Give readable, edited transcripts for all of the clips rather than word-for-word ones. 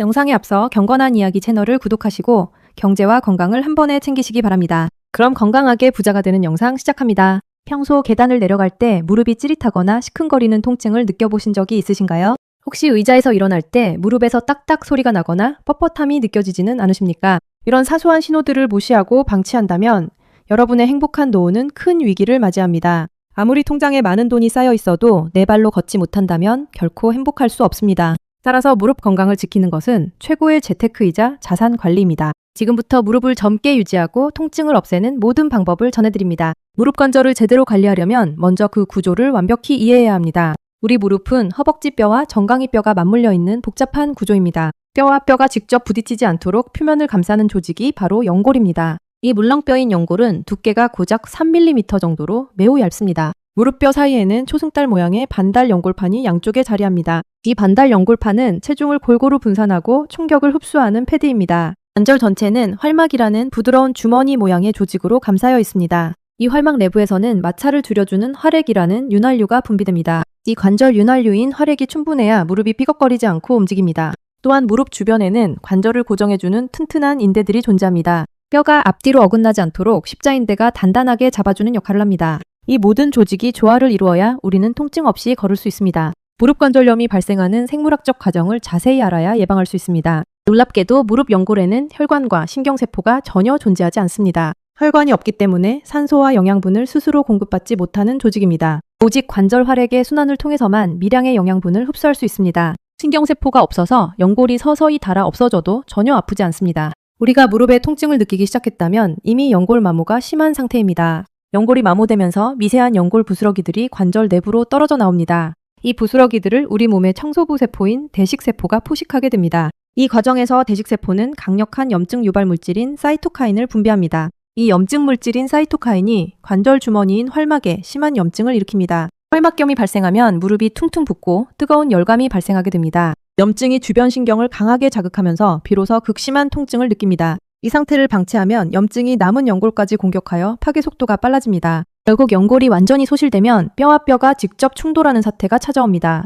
영상에 앞서 경건한 이야기 채널을 구독하시고 경제와 건강을 한 번에 챙기시기 바랍니다. 그럼 건강하게 부자가 되는 영상 시작합니다. 평소 계단을 내려갈 때 무릎이 찌릿하거나 시큰거리는 통증을 느껴보신 적이 있으신가요? 혹시 의자에서 일어날 때 무릎에서 딱딱 소리가 나거나 뻣뻣함이 느껴지지는 않으십니까? 이런 사소한 신호들을 무시하고 방치한다면 여러분의 행복한 노후는 큰 위기를 맞이합니다. 아무리 통장에 많은 돈이 쌓여 있어도 내 발로 걷지 못한다면 결코 행복할 수 없습니다. 따라서 무릎 건강을 지키는 것은 최고의 재테크이자 자산 관리입니다. 지금부터 무릎을 젊게 유지하고 통증을 없애는 모든 방법을 전해드립니다. 무릎 관절을 제대로 관리하려면 먼저 그 구조를 완벽히 이해해야 합니다. 우리 무릎은 허벅지 뼈와 정강이 뼈가 맞물려 있는 복잡한 구조입니다. 뼈와 뼈가 직접 부딪히지 않도록 표면을 감싸는 조직이 바로 연골입니다. 이 물렁뼈인 연골은 두께가 고작 3mm 정도로 매우 얇습니다. 무릎뼈 사이에는 초승달 모양의 반달 연골판이 양쪽에 자리합니다. 이 반달 연골판은 체중을 골고루 분산하고 충격을 흡수하는 패드입니다. 관절 전체는 활막이라는 부드러운 주머니 모양의 조직으로 감싸여 있습니다. 이 활막 내부에서는 마찰을 줄여주는 활액이라는 윤활유가 분비됩니다. 이 관절 윤활유인 활액이 충분해야 무릎이 삐걱거리지 않고 움직입니다. 또한 무릎 주변에는 관절을 고정해주는 튼튼한 인대들이 존재합니다. 뼈가 앞뒤로 어긋나지 않도록 십자인대가 단단하게 잡아주는 역할을 합니다. 이 모든 조직이 조화를 이루어야 우리는 통증 없이 걸을 수 있습니다. 무릎 관절염이 발생하는 생물학적 과정을 자세히 알아야 예방할 수 있습니다. 놀랍게도 무릎 연골에는 혈관과 신경세포가 전혀 존재하지 않습니다. 혈관이 없기 때문에 산소와 영양분을 스스로 공급받지 못하는 조직입니다. 오직 관절 활액의 순환을 통해서만 미량의 영양분을 흡수할 수 있습니다. 신경세포가 없어서 연골이 서서히 닳아 없어져도 전혀 아프지 않습니다. 우리가 무릎에 통증을 느끼기 시작했다면 이미 연골 마모가 심한 상태입니다. 연골이 마모되면서 미세한 연골 부스러기들이 관절 내부로 떨어져 나옵니다. 이 부스러기들을 우리 몸의 청소부 세포인 대식세포가 포식하게 됩니다. 이 과정에서 대식세포는 강력한 염증 유발 물질인 사이토카인을 분비합니다. 이 염증 물질인 사이토카인이 관절 주머니인 활막에 심한 염증을 일으킵니다. 활막염이 발생하면 무릎이 퉁퉁 붓고 뜨거운 열감이 발생하게 됩니다. 염증이 주변 신경을 강하게 자극하면서 비로소 극심한 통증을 느낍니다. 이 상태를 방치하면 염증이 남은 연골까지 공격하여 파괴 속도가 빨라집니다. 결국 연골이 완전히 소실되면 뼈와 뼈가 직접 충돌하는 사태가 찾아옵니다.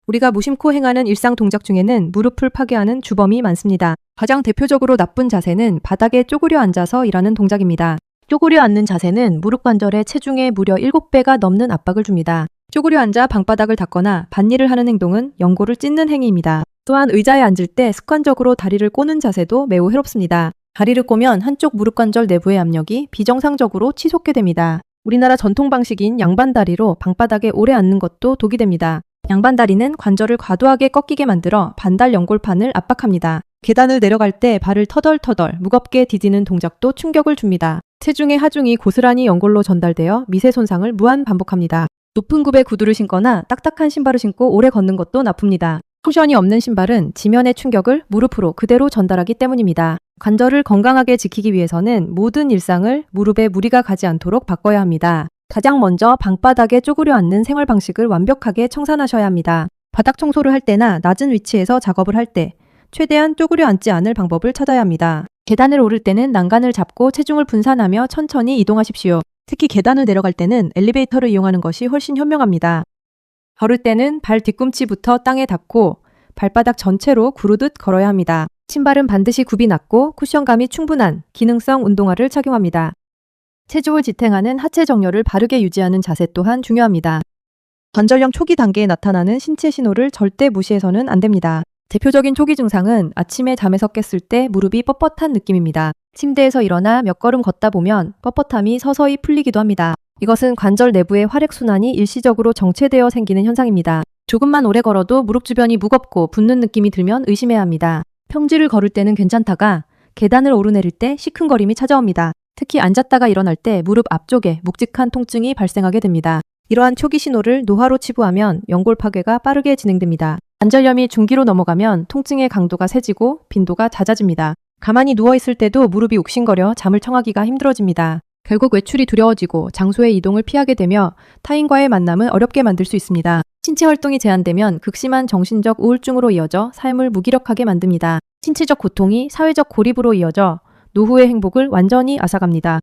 우리가 무심코 행하는 일상 동작 중에는 무릎을 파괴하는 주범이 많습니다. 가장 대표적으로 나쁜 자세는 바닥에 쪼그려 앉아서 일하는 동작입니다. 쪼그려 앉는 자세는 무릎 관절의 체중의 무려 7배가 넘는 압박을 줍니다. 쪼그려 앉아 방바닥을 닦거나 밭일을 하는 행동은 연골을 찢는 행위입니다. 또한 의자에 앉을 때 습관적으로 다리를 꼬는 자세도 매우 해롭습니다. 다리를 꼬면 한쪽 무릎 관절 내부의 압력이 비정상적으로 치솟게 됩니다. 우리나라 전통 방식인 양반다리로 방바닥에 오래 앉는 것도 독이 됩니다. 양반다리는 관절을 과도하게 꺾이게 만들어 반달 연골판을 압박합니다. 계단을 내려갈 때 발을 터덜터덜 무겁게 디디는 동작도 충격을 줍니다. 체중의 하중이 고스란히 연골로 전달되어 미세 손상을 무한 반복합니다. 높은 굽의 구두를 신거나 딱딱한 신발을 신고 오래 걷는 것도 나쁩니다. 쿠션이 없는 신발은 지면의 충격을 무릎으로 그대로 전달하기 때문입니다. 관절을 건강하게 지키기 위해서는 모든 일상을 무릎에 무리가 가지 않도록 바꿔야 합니다. 가장 먼저 방바닥에 쪼그려 앉는 생활 방식을 완벽하게 청산하셔야 합니다. 바닥 청소를 할 때나 낮은 위치에서 작업을 할 때 최대한 쪼그려 앉지 않을 방법을 찾아야 합니다. 계단을 오를 때는 난간을 잡고 체중을 분산하며 천천히 이동하십시오. 특히 계단을 내려갈 때는 엘리베이터를 이용하는 것이 훨씬 현명합니다. 걸을 때는 발 뒤꿈치부터 땅에 닿고 발바닥 전체로 구르듯 걸어야 합니다. 신발은 반드시 굽이 낮고 쿠션감이 충분한 기능성 운동화를 착용합니다. 체중을 지탱하는 하체 정렬을 바르게 유지하는 자세 또한 중요합니다. 관절염 초기 단계에 나타나는 신체 신호를 절대 무시해서는 안 됩니다. 대표적인 초기 증상은 아침에 잠에서 깼을 때 무릎이 뻣뻣한 느낌입니다. 침대에서 일어나 몇 걸음 걷다 보면 뻣뻣함이 서서히 풀리기도 합니다. 이것은 관절 내부의 활액순환이 일시적으로 정체되어 생기는 현상입니다. 조금만 오래 걸어도 무릎 주변이 무겁고 붓는 느낌이 들면 의심해야 합니다. 평지를 걸을 때는 괜찮다가 계단을 오르내릴 때 시큰거림이 찾아옵니다. 특히 앉았다가 일어날 때 무릎 앞쪽에 묵직한 통증이 발생하게 됩니다. 이러한 초기 신호를 노화로 치부하면 연골 파괴가 빠르게 진행됩니다. 관절염이 중기로 넘어가면 통증의 강도가 세지고 빈도가 잦아집니다. 가만히 누워있을 때도 무릎이 욱신거려 잠을 청하기가 힘들어집니다. 결국 외출이 두려워지고 장소의 이동을 피하게 되며 타인과의 만남을 어렵게 만들 수 있습니다. 신체 활동이 제한되면 극심한 정신적 우울증으로 이어져 삶을 무기력하게 만듭니다. 신체적 고통이 사회적 고립으로 이어져 노후의 행복을 완전히 앗아갑니다.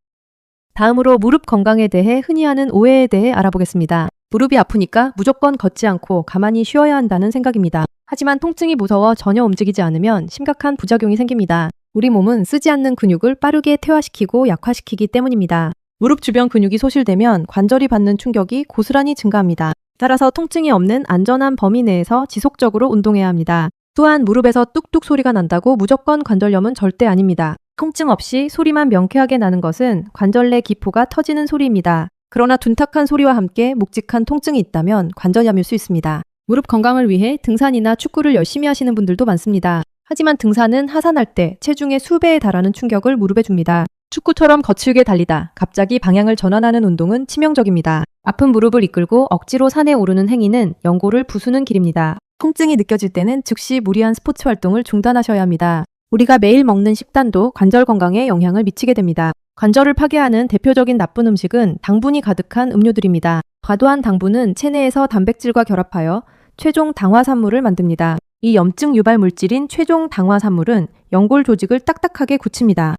다음으로 무릎 건강에 대해 흔히 하는 오해에 대해 알아보겠습니다. 무릎이 아프니까 무조건 걷지 않고 가만히 쉬어야 한다는 생각입니다. 하지만 통증이 무서워 전혀 움직이지 않으면 심각한 부작용이 생깁니다. 우리 몸은 쓰지 않는 근육을 빠르게 퇴화시키고 약화시키기 때문입니다. 무릎 주변 근육이 소실되면 관절이 받는 충격이 고스란히 증가합니다. 따라서 통증이 없는 안전한 범위 내에서 지속적으로 운동해야 합니다. 또한 무릎에서 뚝뚝 소리가 난다고 무조건 관절염은 절대 아닙니다. 통증 없이 소리만 명쾌하게 나는 것은 관절 내 기포가 터지는 소리입니다. 그러나 둔탁한 소리와 함께 묵직한 통증이 있다면 관절염일 수 있습니다. 무릎 건강을 위해 등산이나 축구를 열심히 하시는 분들도 많습니다. 하지만 등산은 하산할 때 체중의 수배에 달하는 충격을 무릎에 줍니다. 축구처럼 거칠게 달리다 갑자기 방향을 전환하는 운동은 치명적입니다. 아픈 무릎을 이끌고 억지로 산에 오르는 행위는 연골을 부수는 길입니다. 통증이 느껴질 때는 즉시 무리한 스포츠 활동을 중단하셔야 합니다. 우리가 매일 먹는 식단도 관절 건강에 영향을 미치게 됩니다. 관절을 파괴하는 대표적인 나쁜 음식은 당분이 가득한 음료들입니다. 과도한 당분은 체내에서 단백질과 결합하여 최종 당화산물을 만듭니다. 이 염증 유발 물질인 최종 당화산물은 연골 조직을 딱딱하게 굳힙니다.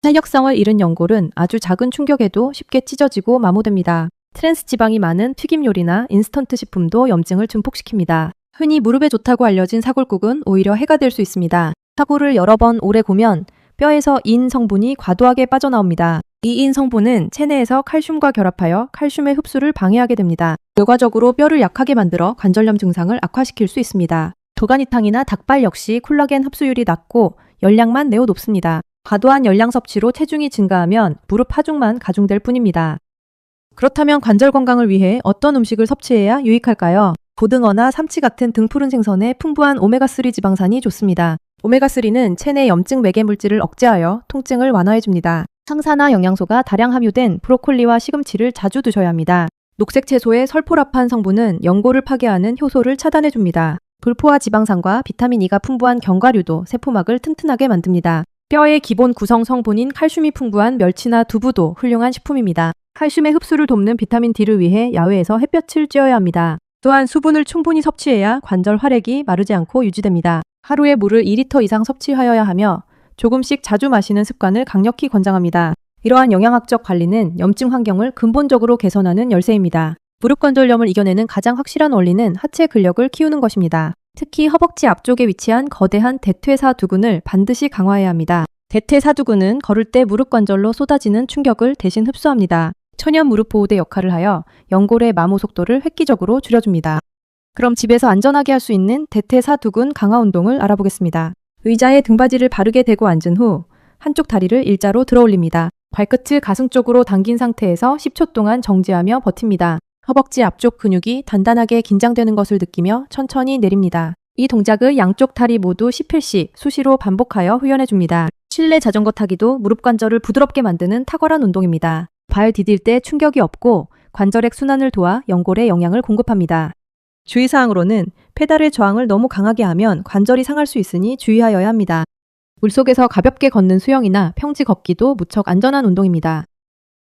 탄력성을 잃은 연골은 아주 작은 충격에도 쉽게 찢어지고 마모됩니다. 트랜스 지방이 많은 튀김 요리나 인스턴트 식품도 염증을 증폭시킵니다. 흔히 무릎에 좋다고 알려진 사골국은 오히려 해가 될 수 있습니다. 사골을 여러 번 오래 구면 뼈에서 인 성분이 과도하게 빠져나옵니다. 이 인 성분은 체내에서 칼슘과 결합하여 칼슘의 흡수를 방해하게 됩니다. 결과적으로 뼈를 약하게 만들어 관절염 증상을 악화시킬 수 있습니다. 도가니탕이나 닭발 역시 콜라겐 흡수율이 낮고 열량만 매우 높습니다. 과도한 열량 섭취로 체중이 증가하면 무릎 하중만 가중될 뿐입니다. 그렇다면 관절 건강을 위해 어떤 음식을 섭취해야 유익할까요? 고등어나 삼치 같은 등푸른 생선에 풍부한 오메가3 지방산이 좋습니다. 오메가3는 체내 염증 매개 물질을 억제하여 통증을 완화해줍니다. 항산화 영양소가 다량 함유된 브로콜리와 시금치를 자주 드셔야 합니다. 녹색 채소의 설포라판 성분은 연골을 파괴하는 효소를 차단해줍니다. 불포화 지방산과 비타민 E가 풍부한 견과류도 세포막을 튼튼하게 만듭니다. 뼈의 기본 구성 성분인 칼슘이 풍부한 멸치나 두부도 훌륭한 식품입니다. 칼슘의 흡수를 돕는 비타민 D를 위해 야외에서 햇볕을 쬐어야 합니다. 또한 수분을 충분히 섭취해야 관절 활액이 마르지 않고 유지됩니다. 하루에 물을 2리터 이상 섭취하여야 하며 조금씩 자주 마시는 습관을 강력히 권장합니다. 이러한 영양학적 관리는 염증 환경을 근본적으로 개선하는 열쇠입니다. 무릎 관절염을 이겨내는 가장 확실한 원리는 하체 근력을 키우는 것입니다. 특히 허벅지 앞쪽에 위치한 거대한 대퇴사두근을 반드시 강화해야 합니다. 대퇴사두근은 걸을 때 무릎 관절로 쏟아지는 충격을 대신 흡수합니다. 천연 무릎 보호대 역할을 하여 연골의 마모 속도를 획기적으로 줄여줍니다. 그럼 집에서 안전하게 할 수 있는 대퇴사두근 강화 운동을 알아보겠습니다. 의자에 등받이를 바르게 대고 앉은 후 한쪽 다리를 일자로 들어 올립니다. 발끝을 가슴 쪽으로 당긴 상태에서 10초 동안 정지하며 버팁니다. 허벅지 앞쪽 근육이 단단하게 긴장되는 것을 느끼며 천천히 내립니다. 이 동작을 양쪽 다리 모두 10회씩 수시로 반복하여 훈련해줍니다. 실내 자전거 타기도 무릎 관절을 부드럽게 만드는 탁월한 운동입니다. 발 디딜 때 충격이 없고 관절액 순환을 도와 연골에 영양을 공급합니다. 주의사항으로는 페달의 저항을 너무 강하게 하면 관절이 상할 수 있으니 주의하여야 합니다. 물속에서 가볍게 걷는 수영이나 평지 걷기도 무척 안전한 운동입니다.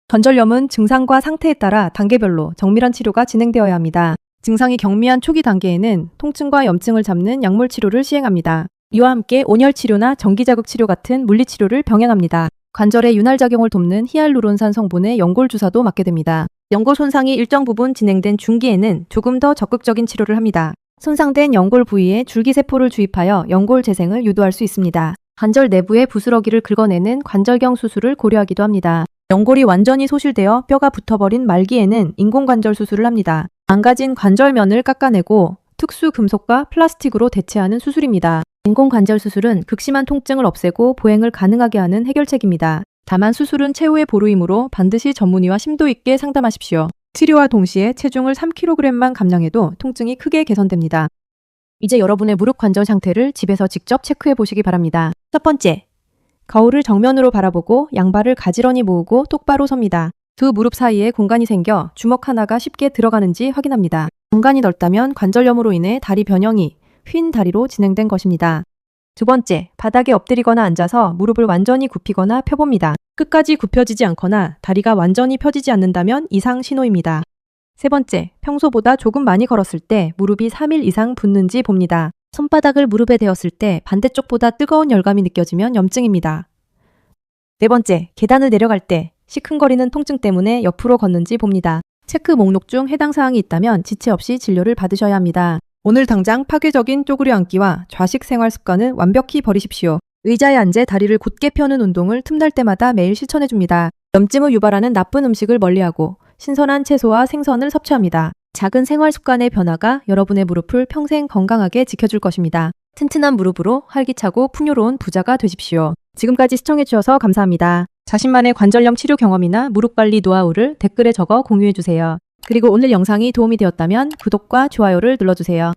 관절염은 증상과 상태에 따라 단계별로 정밀한 치료가 진행되어야 합니다. 증상이 경미한 초기 단계에는 통증과 염증을 잡는 약물 치료를 시행합니다. 이와 함께 온열 치료나 전기자극 치료 같은 물리치료를 병행합니다. 관절의 윤활작용을 돕는 히알루론산 성분의 연골 주사도 맞게 됩니다. 연골 손상이 일정 부분 진행된 중기에는 조금 더 적극적인 치료를 합니다. 손상된 연골 부위에 줄기세포를 주입하여 연골 재생을 유도할 수 있습니다. 관절 내부의 부스러기를 긁어내는 관절경 수술을 고려하기도 합니다. 연골이 완전히 소실되어 뼈가 붙어버린 말기에는 인공관절 수술을 합니다. 망가진 관절면을 깎아내고 특수 금속과 플라스틱으로 대체하는 수술입니다. 인공관절 수술은 극심한 통증을 없애고 보행을 가능하게 하는 해결책입니다. 다만 수술은 최후의 보루이므로 반드시 전문의와 심도 있게 상담하십시오. 치료와 동시에 체중을 3kg만 감량해도 통증이 크게 개선됩니다. 이제 여러분의 무릎 관절 상태를 집에서 직접 체크해 보시기 바랍니다. 첫 번째, 거울을 정면으로 바라보고 양발을 가지런히 모으고 똑바로 섭니다. 두 무릎 사이에 공간이 생겨 주먹 하나가 쉽게 들어가는지 확인합니다. 공간이 넓다면 관절염으로 인해 다리 변형이 휜 다리로 진행된 것입니다. 두 번째, 바닥에 엎드리거나 앉아서 무릎을 완전히 굽히거나 펴봅니다. 끝까지 굽혀지지 않거나 다리가 완전히 펴지지 않는다면 이상 신호입니다. 세 번째, 평소보다 조금 많이 걸었을 때 무릎이 3일 이상 붓는지 봅니다. 손바닥을 무릎에 대었을 때 반대쪽보다 뜨거운 열감이 느껴지면 염증입니다. 네 번째, 계단을 내려갈 때 시큰거리는 통증 때문에 옆으로 걷는지 봅니다. 체크 목록 중 해당 사항이 있다면 지체 없이 진료를 받으셔야 합니다. 오늘 당장 파괴적인 쪼그려 앉기와 좌식 생활 습관을 완벽히 버리십시오. 의자에 앉아 다리를 곧게 펴는 운동을 틈날 때마다 매일 실천해줍니다. 염증을 유발하는 나쁜 음식을 멀리하고 신선한 채소와 생선을 섭취합니다. 작은 생활 습관의 변화가 여러분의 무릎을 평생 건강하게 지켜줄 것입니다. 튼튼한 무릎으로 활기차고 풍요로운 부자가 되십시오. 지금까지 시청해주셔서 감사합니다. 자신만의 관절염 치료 경험이나 무릎 관리 노하우를 댓글에 적어 공유해주세요. 그리고 오늘 영상이 도움이 되었다면 구독과 좋아요를 눌러주세요.